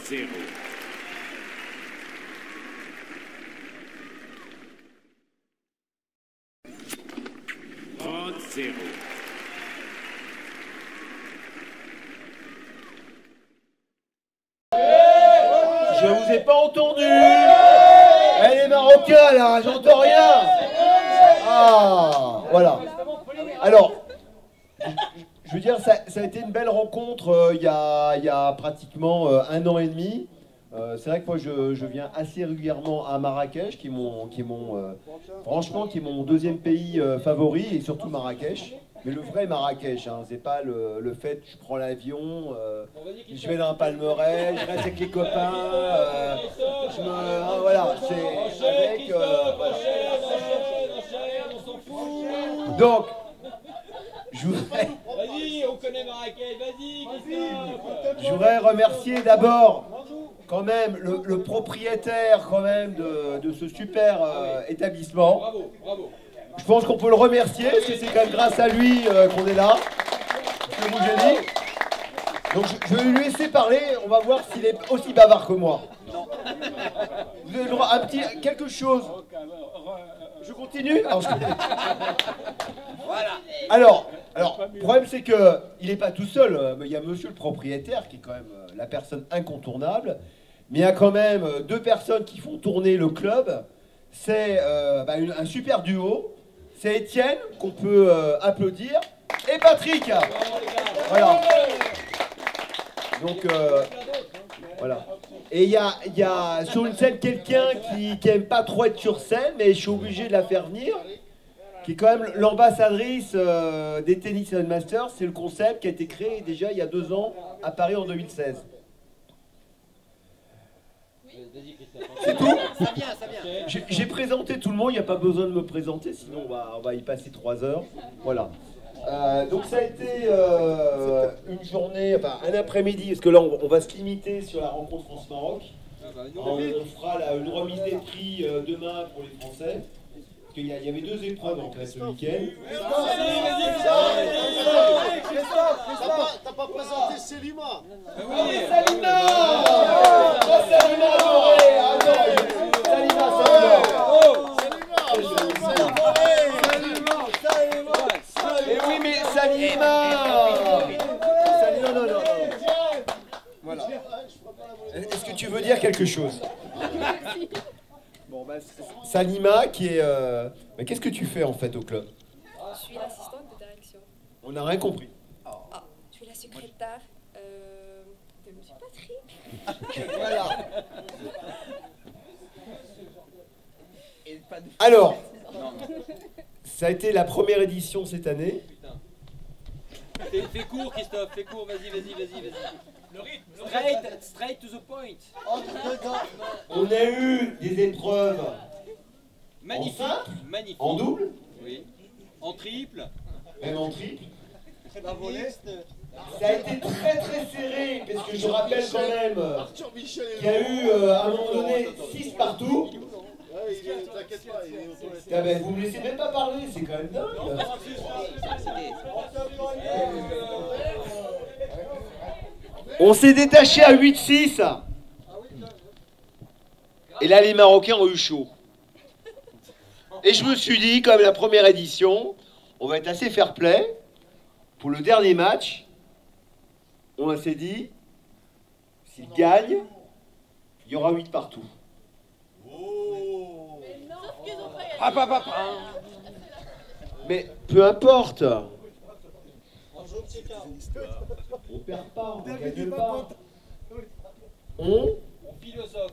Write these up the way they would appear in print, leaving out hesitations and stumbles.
30-0. 30-0. Je vous ai pas entendu. Elle est marocaine là, j'entends rien. Ah, voilà. Alors, je veux dire, ça a été une belle rencontre il y a pratiquement 1 an et demi. C'est vrai que moi je viens assez régulièrement à Marrakech, franchement, qui est mon deuxième pays favori, et surtout Marrakech. Mais le vrai Marrakech, hein, c'est pas le fait que je prends l'avion, je vais dans un palmeraie, je reste avec les copains, voilà, c'est avec... voilà. Donc, je voudrais... Vas-y, on connaît Marrakech, vas-y, Christophe. Je voudrais remercier d'abord quand même le propriétaire quand même de ce super établissement. Bravo, bravo. Je pense qu'on peut le remercier, parce que c'est quand même grâce à lui qu'on est là. C'est ce que j'ai dit. Donc je vais lui laisser parler, on va voir s'il est aussi bavard que moi. Vous avez le droit à quelque chose. Je continue. Alors, le problème c'est que il n'est pas tout seul. Il y a monsieur le propriétaire qui est quand même la personne incontournable. Mais il y a quand même 2 personnes qui font tourner le club. C'est un super duo. C'est Étienne, qu'on peut applaudir, et Patrick. Voilà. Donc, voilà. Et il y a sur une scène quelqu'un qui aime pas trop être sur scène, mais je suis obligé de la faire venir, qui est quand même l'ambassadrice des Tennis Masters. C'est le concept qui a été créé déjà il y a 2 ans à Paris en 2016. C'est tout. Ça vient. J'ai présenté tout le monde, il n'y a pas besoin de me présenter, sinon on va y passer 3 heures. Voilà. Donc ça a été une journée, enfin un après-midi, parce que là on va se limiter sur la rencontre France-Maroc. On fera une remise des prix demain pour les Français. Parce qu'il y avait 2 épreuves en fait ce week-end. Christophe, t'as pas présenté Selima. Oui, Salima. Salima, mais oui, mais Salima. Non. Voilà. Est-ce que tu veux dire quelque chose? Bon, Salima, qui est... Mais qu'est-ce que tu fais en fait au club? Je suis l'assistante de direction. On n'a rien compris. Je suis la secrétaire de M. Patrick. Voilà. Alors, ça a été la première édition cette année. Fais court, Christophe, fais court, vas-y. Le rythme, straight to the point. On a eu des épreuves Magnifique, en simple, magnifique. en double, Oui. En triple. même en triple. Ça a été très très serré, parce que je rappelle quand même qu'il y a eu à un moment donné 6 partout. T'inquiète pas, il est aux toilettes. Ah ben, vous me laissez même pas parler, c'est quand même dingue. On s'est détaché à 8-6. Et là, les Marocains ont eu chaud. Et je me suis dit, comme la première édition, on va être assez fair-play. Pour le dernier match, on s'est dit, s'ils gagnent, il y aura 8 partout. Mais peu importe. On perd pas, on gagne pas. On Philosophe.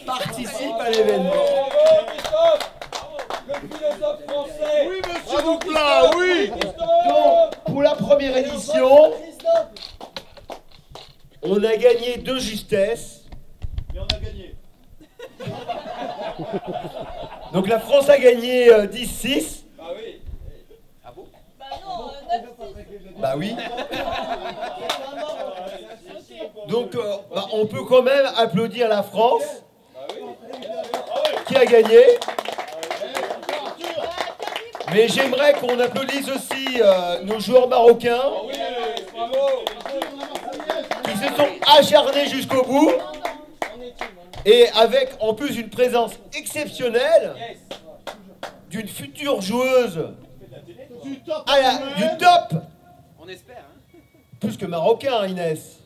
participe à l'événement. Le philosophe français. Oui, monsieur Douplat, oui. Donc, pour la première édition, on a gagné de justesse. Mais on a gagné. Donc la France a gagné 10-6. Ah oui. Ah bon? Bah non, 9-6. Bah oui. Donc on peut quand même applaudir la France qui a gagné. Mais j'aimerais qu'on applaudisse aussi nos joueurs marocains. Oui, bravo. Tu sais se sont acharnés jusqu'au bout. Et avec en plus une présence exceptionnelle d'une future joueuse du top. On espère, hein. Plus que marocain, Inès.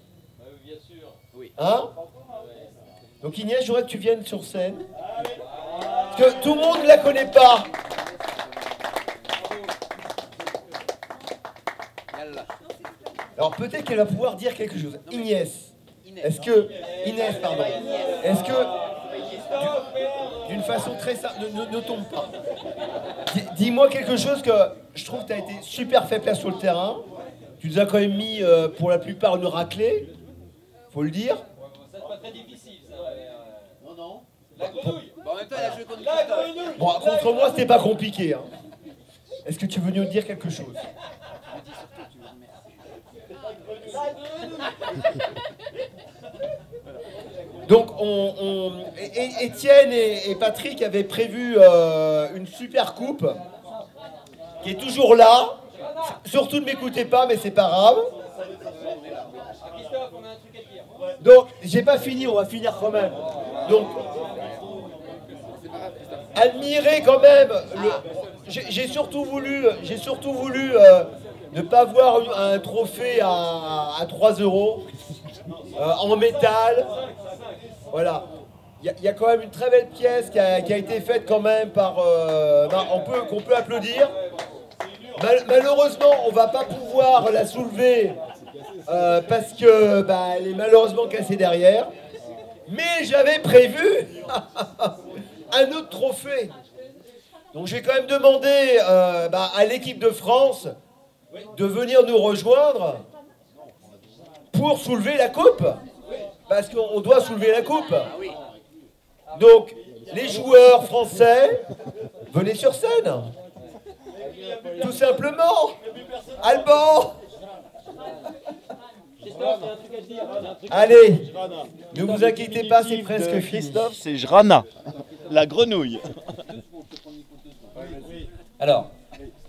Bien sûr. Oui. Hein? Donc Inès, je voudrais que tu viennes sur scène. Parce que tout le monde ne la connaît pas. Alors peut-être qu'elle va pouvoir dire quelque chose. Inès. Est-ce que... Inès, pardon. Est-ce que... D'une façon très simple, ne tombe pas. Dis-moi quelque chose que je trouve que tu as été super fait place sur le terrain. Tu nous as quand même mis pour la plupart une raclée. Faut le dire. Ça c'est pas très difficile, ça. Non. La grenouille. Bon, en même temps, il a joué contre la grenouille. Bon, contre moi, c'était pas compliqué. Hein. Est-ce que tu veux nous dire quelque chose? Donc, Étienne et Patrick avaient prévu une super coupe qui est toujours là. Surtout ne m'écoutez pas, mais c'est pas grave. Christophe, on a un truc à dire. Donc, j'ai pas fini, on va finir quand même. Donc, admirez quand même. J'ai surtout voulu ne pas avoir un trophée à 3 €. En métal. Voilà. Il y a quand même une très belle pièce qui a été faite quand même par... qu'on peut applaudir. Malheureusement, on va pas pouvoir la soulever parce que elle est malheureusement cassée derrière. Mais j'avais prévu un autre trophée. Donc j'ai quand même demandé à l'équipe de France de venir nous rejoindre pour soulever la coupe. Parce qu'on doit soulever la coupe. Donc, les joueurs français, venez sur scène. Tout simplement. Alban. Allez, ne vous inquiétez pas, c'est presque fini. Christophe, c'est Jrana, la grenouille. Alors,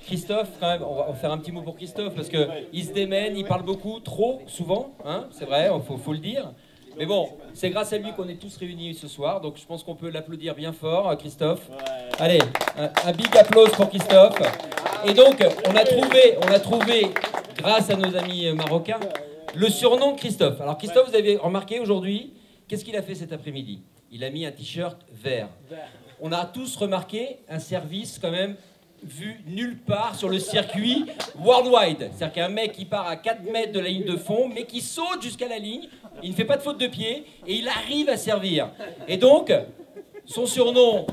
Christophe, quand même, on va faire un petit mot pour Christophe parce qu'il se démène, il parle beaucoup, trop souvent, hein, c'est vrai, faut le dire. Mais bon, c'est grâce à lui qu'on est tous réunis ce soir, donc je pense qu'on peut l'applaudir bien fort, Christophe. Allez, un big applause pour Christophe. Et donc, on a trouvé, grâce à nos amis marocains, le surnom de Christophe. Alors Christophe, vous avez remarqué aujourd'hui, qu'est-ce qu'il a fait cet après-midi? Il a mis un t-shirt vert. On a tous remarqué un service quand même vu nulle part sur le circuit worldwide. C'est-à-dire qu'un mec qui part à 4 mètres de la ligne de fond, mais qui saute jusqu'à la ligne, il ne fait pas de faute de pied, et il arrive à servir. Et donc, son surnom,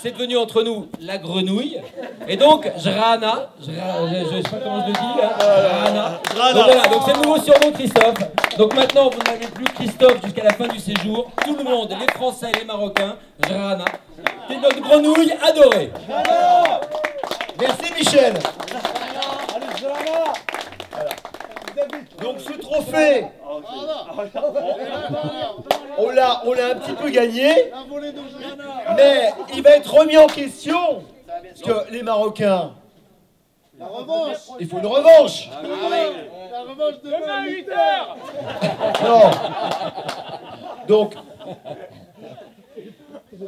c'est devenu entre nous la grenouille. Et donc, Jrana, je ne sais pas comment je le dis, hein, Jrana. Donc voilà, donc c'est le nouveau surnom de Christophe. Donc maintenant, vous n'avez plus Christophe jusqu'à la fin du séjour. Tout le monde, les Français, les Marocains, Jrana. C'est notre grenouille adorée. Merci Michel. Donc ce trophée, on l'a un petit peu gagné, mais il va être remis en question, parce que les Marocains, La revanche. il faut une revanche. La revanche demain à 8 h. Non. Donc,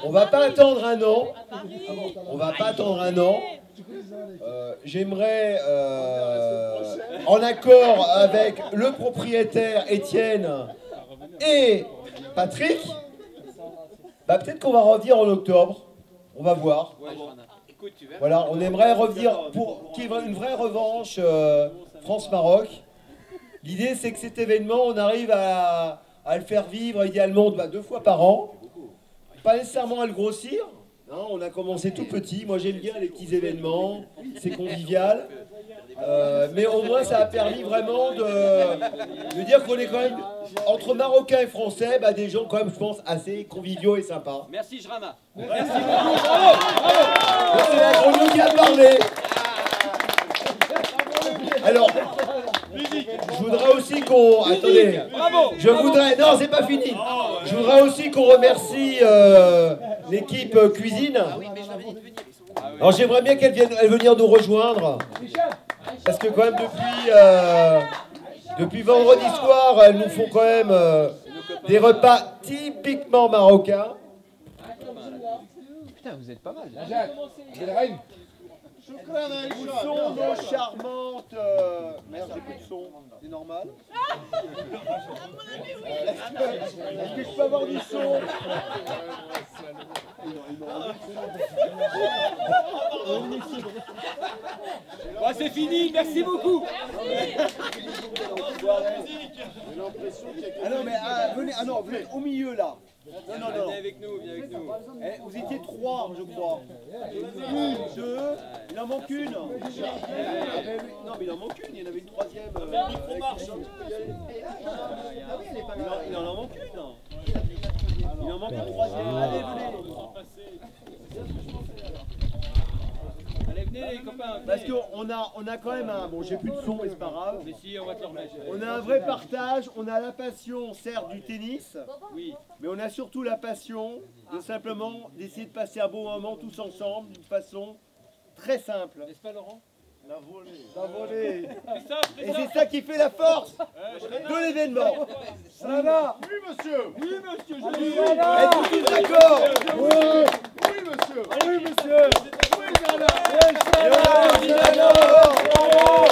on va pas attendre un an. On va pas attendre un an. J'aimerais, en accord avec le propriétaire Étienne et Patrick, peut-être qu'on va revenir en octobre. On va voir. Voilà, on aimerait revenir pour qu'il y ait une vraie revanche France-Maroc. L'idée, c'est que cet événement, on arrive à le faire vivre idéalement 2 fois par an. Pas nécessairement à le grossir. Non, on a commencé tout petit. Moi, j'aime bien les petits événements. C'est convivial. Mais au moins, ça a permis vraiment de dire qu'on est quand même, entre Marocains et Français, des gens quand même, je pense, assez conviviaux et sympas. Merci, Jrana. Merci beaucoup. Bravo. C'est la grenouille qui a parlé. Alors, je voudrais aussi qu'on... Attendez. Je voudrais... Non, c'est pas fini. Je voudrais aussi qu'on remercie l'équipe cuisine. Alors, j'aimerais bien qu'elle vienne venir nous rejoindre. Parce que quand même, Depuis vendredi soir, elles nous font quand même des repas typiquement marocains. Putain, vous êtes pas mal. Où sont nos charmantes merde, j'ai plus de son, c'est normal. Est-ce que je peux avoir du son? Bon, c'est fini, merci beaucoup. Ah non, mais venez, ah non, venez au milieu là. Non, non, non. Viens avec nous, viens avec nous. Eh, vous étiez 3, je crois. 1, 2, il en manque une. Non, mais il en manque une, il y en avait une troisième. Il en manque une. Il en manque une troisième. Allez, venez. Allez, venez les copains. Parce qu'on a quand même un... Bon, j'ai plus de son, mais c'est pas grave. Mais si, on va te le remettre. On a un vrai partage, on a la passion, certes, du tennis, Oui. mais on a surtout la passion de simplement d'essayer de passer un bon moment tous ensemble, d'une façon très simple. N'est-ce pas, Laurent? La volée. Christophe, Et c'est ça qui fait la force de l'événement. Ça va? Oui, monsieur. Oui, monsieur, je dis oui. Êtes-vous tous d'accord? Oui, oui, monsieur. Oui, monsieur. Oui, Bernard. Et on a un